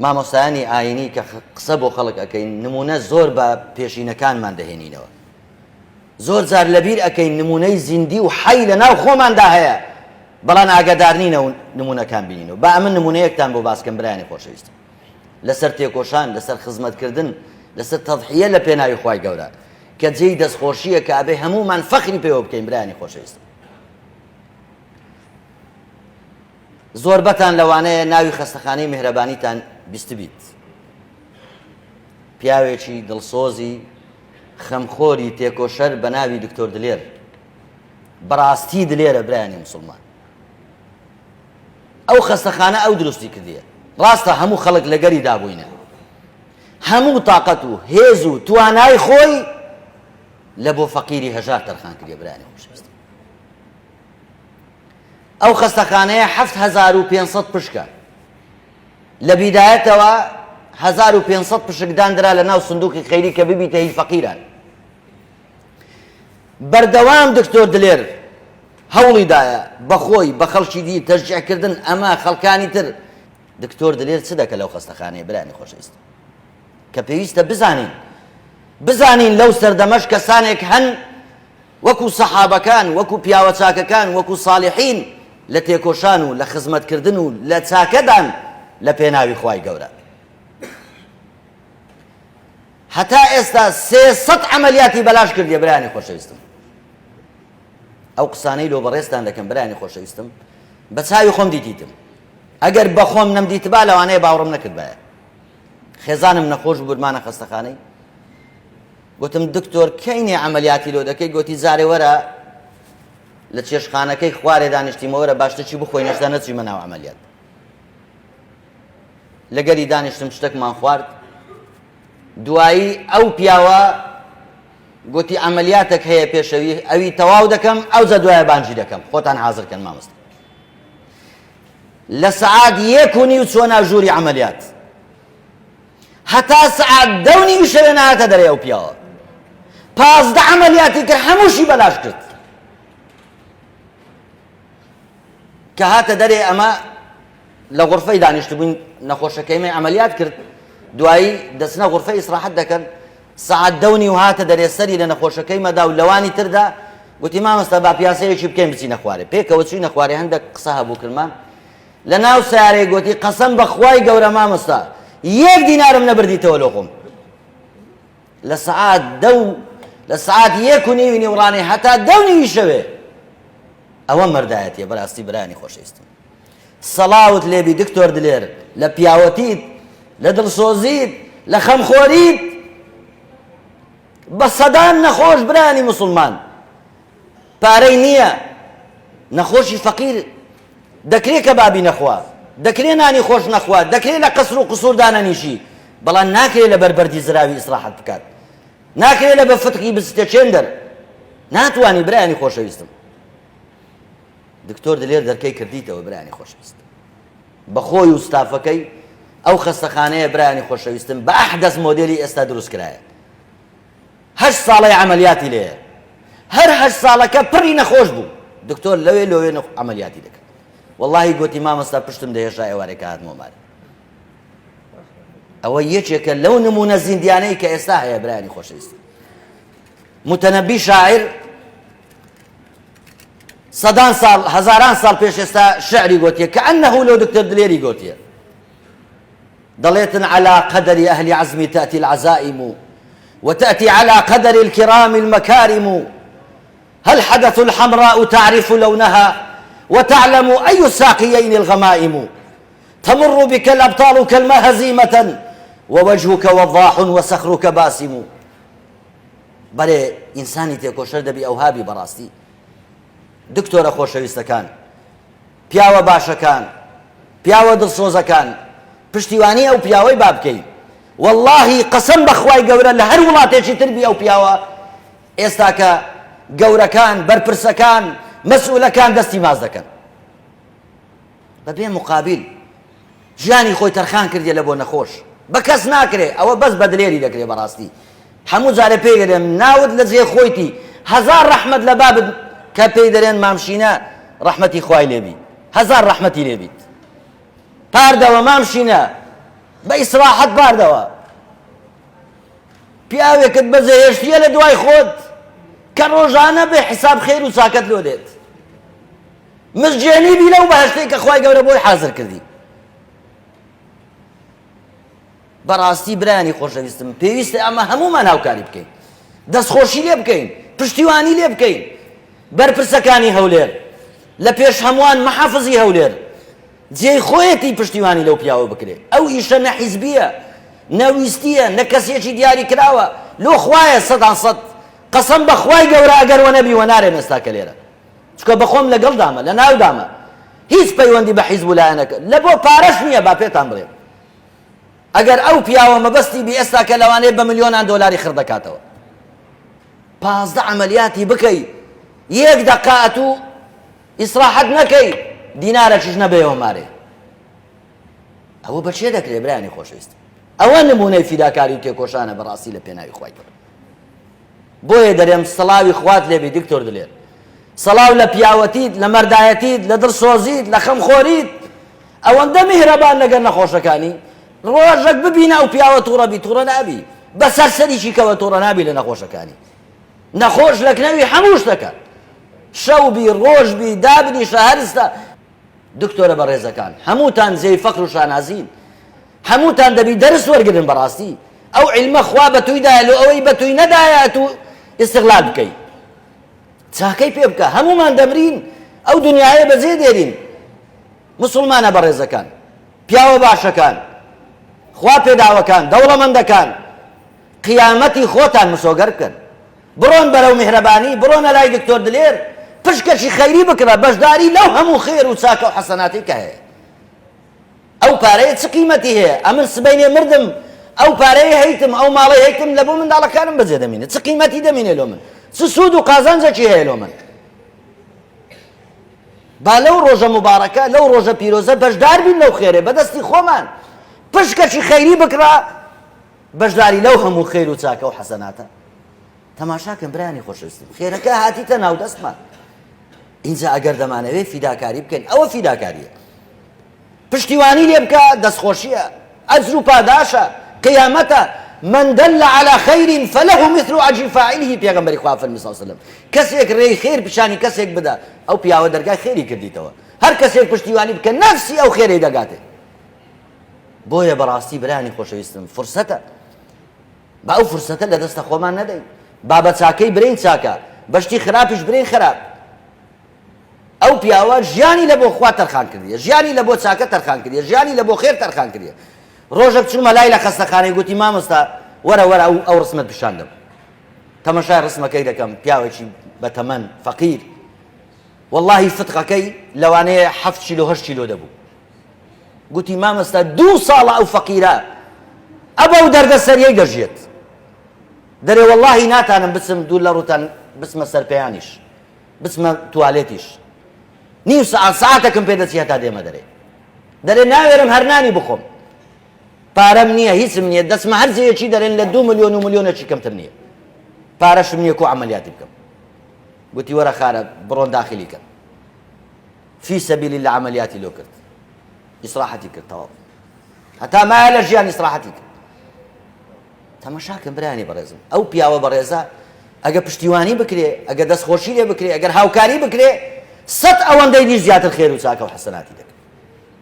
مامۆستایانی ئاینی کە قسە بۆ خەڵک ئەەکەین نمونە زۆر بە پێشینەکانمان دەهێنینەوە زۆر جار لەبیر ئەەکەین نمونەی زیندی و حەی لە ناو خۆماندا هەیە بەڵام ئاگادارنینە و نمونەکان بینینەوە با ئەمن نمونەیەکتان بۆ باسکەم برایانی خۆشەویستم لەسەر تێکۆشان لەسەر خزمەتکردن لەسەر تەضحیە لە پێناوی خوای گەورە کە جێی دەستخۆشیە کە ئەبێ هەمومان فەخری پێوە بکەین برایانی خۆشەویستم زۆربەتان لەوانەیە ناوی خەستەخانەی میهرەبانیتان بیست بیت پیاوێکی دڵسۆزی خەمخۆری تێکۆشەر بە ناوی دکتۆر دلێر بەڕاستی دلێرە برایانی موسڵمان ئەو خەستەخانە ئەو دروستی کردیە ڕاستە هەموو خەڵک لەگەری دابووینە هەموو تااقەت و هێز و توانای خۆی لە بۆ فەقیری هەژار تەرخان کردیە برایانی خۆشەویستم ئەو خەستەخانەیە 7500 پشکە لە بیدایەتەوە 1500 پشک دانرا لە ناو سندوقی خەیری کە ببیتە هی فەقیران بەردەوام دکتۆر دلێر هەوڵیدایە بەخۆی بە خەڵکی دی تەشجیعکردن ئەمە خەڵکانی تر دکتۆر دلێر چ دەکە لەو خەستەخانەیە برایانی خۆشەویستم کە پێویستە بزانین لەو سەردەمەش کەسانێک هەن وەکو سەحابەکان وەکو پیاوە چاکەکان وەکو ساڵحین لە تێکۆشان و لە خزمەتکردن و لە چاکەدان لە پێناوی خوای گەورە هەتا ئێستا 300 عەمەلیاتی بەلاش کردیە برایانی خۆشەویستم ئەو قسانەی لۆ بەڕێستان دەکەم برایانی خۆشەویستم بە چاوی خۆم دیتیتم ئەگەر بە خۆم نەمدیتبا لەوانەیە باوەڕم نەکرد بایە خێزانم نەخۆش بوو خەستەخانەی گوتم دکتۆر کەینێ عەمەلیاتی لۆ دەکەی گوتی زارێ وەرە لە چێشخانەکەی خوارێ دانیشتیمەوەرە باشتر چی بخۆی نەشتا نەچوویمە ناو عەمەلیات لەگەری دانیشتم شتێکمان خوارد دوایی ئەو پیاوە گوتی عەمەلیاتێک هەیە پێشەوی ئەوی تەواو دەکەم ئەوجا دوایە بانگی دەکەم خۆتان حازرکەن مامۆستا لە سەعات 1:30 چووە ناو ژووری عەمەلیات هەتا سەعات 2:30 شەوێ نهاتە دەرێ ئەو پیاوە 15 عەمەلیاتی کرد هەمووشی بەلاش کرد کە هاتە دەرێ ئەمە لە غورفەی دانیشتبووین نەخۆشەکەیمە عەمەلیات کرد دوایی دەچنە غورفەی ئیسراحەت دەکەن سەعات 2:30 هاتە دەرێ سەری لە نەخۆشەکەیمەدا و لەوانی تردا گوتی مامۆستا با پیاسەیەکی بکەین بچینە خوارێ پێکەوە چووینە خوارێ هەندێک قسە هەبوو کردمان لە ناو سیارەی گوتی قەسەم بە خوای گەورە مامۆستا 1 دینارم نەبردیتەوە لۆ خۆم لە سەعات 1:30 نیوەڕانێ هەتا 2:30 شەوێ ئەوە مەردایەتیە بەڕاستی برایانی خۆشەویستم سەڵاوت لێبی دکتۆر دلێر لە پیاوەتیت لە دڵسۆزیت لە خەمخۆریت بە سەدان نەخۆش برایانی موسڵمان پارەی نییە نەخۆشی فەقیر دەکرێت کە بابی نەخوا دەکرێت نانی خۆش نەخوا دەکرێت لە قەسر و قسوور دانەنیشی بەڵام ناکرێت لە بەربەردی زراوی ئیسراحەت بکات ناکرێت لە بە فتقی بستە چێندەر ناتوانی برایانی خۆشەویستم دکتۆر دلێر دەرکەی کردیتەوە برایانی خۆشەویستم بە خۆی و ستافەکەی ئەو خەستەخانەیە برایانی خۆشەویستم بە ئەحدەث مۆدێلی ئێستا دروست کرایە 8 ساڵەی عەمەلیاتی لێیە هەر 8 ساڵەکە پڕی نەخۆش بوو دکتۆر لەوێ عەمەلیاتی دەکرد واللهی گوتی مامۆستا پشتم دەهێشا ئێوارێکە هاتمەوە مارە ئەوە یەکێکە لەو نمونە زیندیانەی کە ئێستا هەیە برایانی خۆشەویستم متەنەبی شاعیر سەدان ساڵ هەزاران ساڵ پێش ئێستا شعری گوتیە کە ئەنەهو لەو دکتۆر دلێری گوتیە دەڵێتن على قدر أهل عزم تأتي العزائم وتأتي على قدر الكرام المكارم هل حدث الحمراء تعرف لونها وتعلم أي الساقيين الغمائم تمر بك الأبطال كالماء هزيمة ووجهك وضاح وسخرك باسم بەڵێ ئینسانی تێکۆشەر دەبی ئەوهابی بەڕاستی دکتۆرە خۆشەویستەکان پیاوە باشەکان پیاوە دڵسۆزەکان پشتیوانی ئەو پیاوەی با بکەین واللهی قەسەم بەخوای گەورە لە هەر وڵاتێکی تربی ئەو پیاوە ئێستا کە گەورەکان بەرپرسەکان مەسئولەکان دەستی ماز دەکەن بەبێ مقابل ژیانی خۆی تەرخان کردیە لە بۆ نەخۆش بە کەس ناکرێ ئەوە بەس بە دلێری دەکرێ بەڕاستی هەموو جارە پێی دەرێن ناوت لە جێ خۆیتی هەزار ڕەحمەت لە بابت کە پێی دەرێن مامشینە ڕەحمەتی خوای لێبی هەزار ڕەحمەتی لێبیت پاردەوە مامشینە بە ئیسراحەت باردەوە پیاوێکت بەزەهێشتیە لە دوای خۆت کە ڕۆژانە بێ حساب خێر و چاکەت لۆ دێت مزجێنی بی لەو بەهەشتەی کە خوای گەورە بۆی حازر کردی. بەڕاستی برانی خۆشەویستم پێویستە ئەمە هەمومان هاوکاری بکەین، دەستخۆشی لێ بکەین، پشتیوانی لێ بکەین. بەرپرسەکانی هەولێر لە پێش هەمووان مەحافزی هەولێر جێی خۆیەتی پشتیوانی لەو پیاوە بکرێت. ئەو ئیشە نە حیزبیە نەویستیە نە کەسێکی دیاری کراوە لۆ خوایە سەدان سەد قەسەم بە خوای گەورە ئەگەر وە نەبی وە نارێن ئێستاکە لێرە چکە بەخۆم لەگەڵ دامە لە ناو دامە هیچ پەیوەندی بە حیزب لایەنەکە لە بۆ پارەش نییە با پێتان بڵێم. ئەگەر ئەو پیاوە مەبەستی بی ئێستا کە لەوانەیە بە ملیۆنان دۆلاری خڕ دەکاتەوە 15 عەمەلیاتی بکەی یەک دەقات و ئیسراحەت نەکەی دینارەکیش نەبێەوە مارێ ئەوە بەچێ دەکرێت برایانی خۆشەویست. ئەوە نمونەی فیداکاری و تێکۆشانە بەڕاستی لە پێناوی خوای گەورە. بۆیە دەرێم سەڵاوی خوات لێبی دکتۆر دلێر سەڵاو لە پیاوەتیت لە مەردایەتیت لە دڵسۆزیت لە خەمخۆریت ئەوەندە میهرەبان لەگەر نەخۆشەکانی ڕۆژێک ببینە ئەو پیاوە تووڕەبی تووڕە نابی بەسەر سەریکی کەوە تووڕە نابی لە نەخۆشەکانی نەخۆش لەکنەوی هەموو شتەکە شەوبی ڕۆژبی دابنیشە هەرستە. دکتۆرە بەڕێزەکان هەمووتان زێی فەقر و شانازین هەمووتان دەبی دەرس وەرگرن بەڕاستی ئەو عیلمە خوا بە توویدایە لە ئەوەی بە تووی نەدایە و ئیستیغلال بکەی چاکەی پێ بکە. هەموومان دەمرین ئەو دنیاە بەجێ دێرین. موسڵمانە بەڕێزەکان پیاوە باشەکان خوا پێداوەکان دەوڵەمەندەکان قیامەتی خۆتان مسۆگەر بکەن بڕۆن بەرەو میهرەبانی بڕۆنە لای دکتۆر دلێر پشکەشی خەیری بکڕە بەشداری لەو هەموو خێر و چاکە و حەسەناتی کە هەیە. ئەو پارەیە چ قیمەتی هەیە؟ ئەمن سبەینێ مردم ئەو پارەیە هەیتم ئەو ماڵی هەیتم لە بۆ منداڵەکانم بەجێ دەمێنێت چ قیمەتی دەمێنێ لۆ من چ سوود و قازانجێکی هەیە لۆ من. با لەو ڕۆژە مبارەکە لەو ڕۆژە پیرۆزە بەشدار بین لەو خێرێ بەدەستی خۆمان پشکەشی خەیری بکڕە بەشداری لەو هەموو خێر و چاکە و حەسەناتە. تەماشاکەن برایانی خۆشەویستم خێرەکە هاتیتە ناو دەستمان اینجا ئەگەر دەمانەوێت فیداکاری بکەین ئەوە فیداکاریە پشتیوانی لێ بکە دەستخۆشیە ئەجر و پاداشە قیامەتە من دل على خير فله مثل أجر فاعله پێغەمبەری خوا فەرمی صلی الله علیه و سلم کەسێک ڕێی خێر پیشانی کەسێک بدە ئەو پیاوە دەرگای خێری کردیتەوە هەر کەسێک پشتیوانی بکە نەفسی ئەو خێرەی دەگاتێ. بۆیە بەڕاستی برایانی خۆشەویستم فرسەتە با ئەو فرسەتە لە دەستە خۆمان نەدەین با بە چاکەی برین چاکە بەشتی خراپیش برین خراپ. ئەو پیاوە ژیانی لە بۆ خوا تەرخان کردیە ژیانی لە بۆ چاکە تەرخان کردیە ژیانی لە بۆ خێر تەرخان کردیە. ڕۆژێک چوومە لای لە خەستەخانەی گوتی مامۆستا وەرە ئەو ڕسمت پیشاندەم تەماشای ڕسمەکەی دەکەم پیاوێکی بەتەمەن فەقیر وەڵڵاهی فتقەکەی لەوانەیە 7 کیلۆ 8 کیلۆ دەبوو. گوتی مامۆستا 2 ساڵە ئەو فەقیرە ئەبەو دەردەسەریەی دەژێت دەرێ وەڵڵاهی ناتانم بچم دوور لە ڕووتان بچمە سەرپەیانیش بچمە توالێتیش نیم ساعتەکەم پێ دەچی هەتا دێمە دەرێ ناوێرم هەر نانی بخۆم پارەم نییە هیچم نییە دەستمە هەر جەیەکی دەرێن لە 2 ملیۆن و ملیۆنێکی کەمتر نییە پارەشم نییە کۆ عەمەلیاتی بکەم. گوتی وەرە خارە بڕۆن داخلی کەن فی سەبیل الله عەمەلیاتی لۆ کرد ئیسراحەتی کرد تەواو هەتا مایە لە ژیان ئیسراحەتی کرد. تەماشاکەن برایانی بەڕێزم ئەو پیاوە بەڕێزە ئەگە پشتیوانی بکرێ ئەگە دەستخۆشی لێ بکرێ ئەگەر هاوکاری بکرێ 100 ئەوەندەی دیش زیاتر خێر و چاکە و حەسەناتی دەکرێت.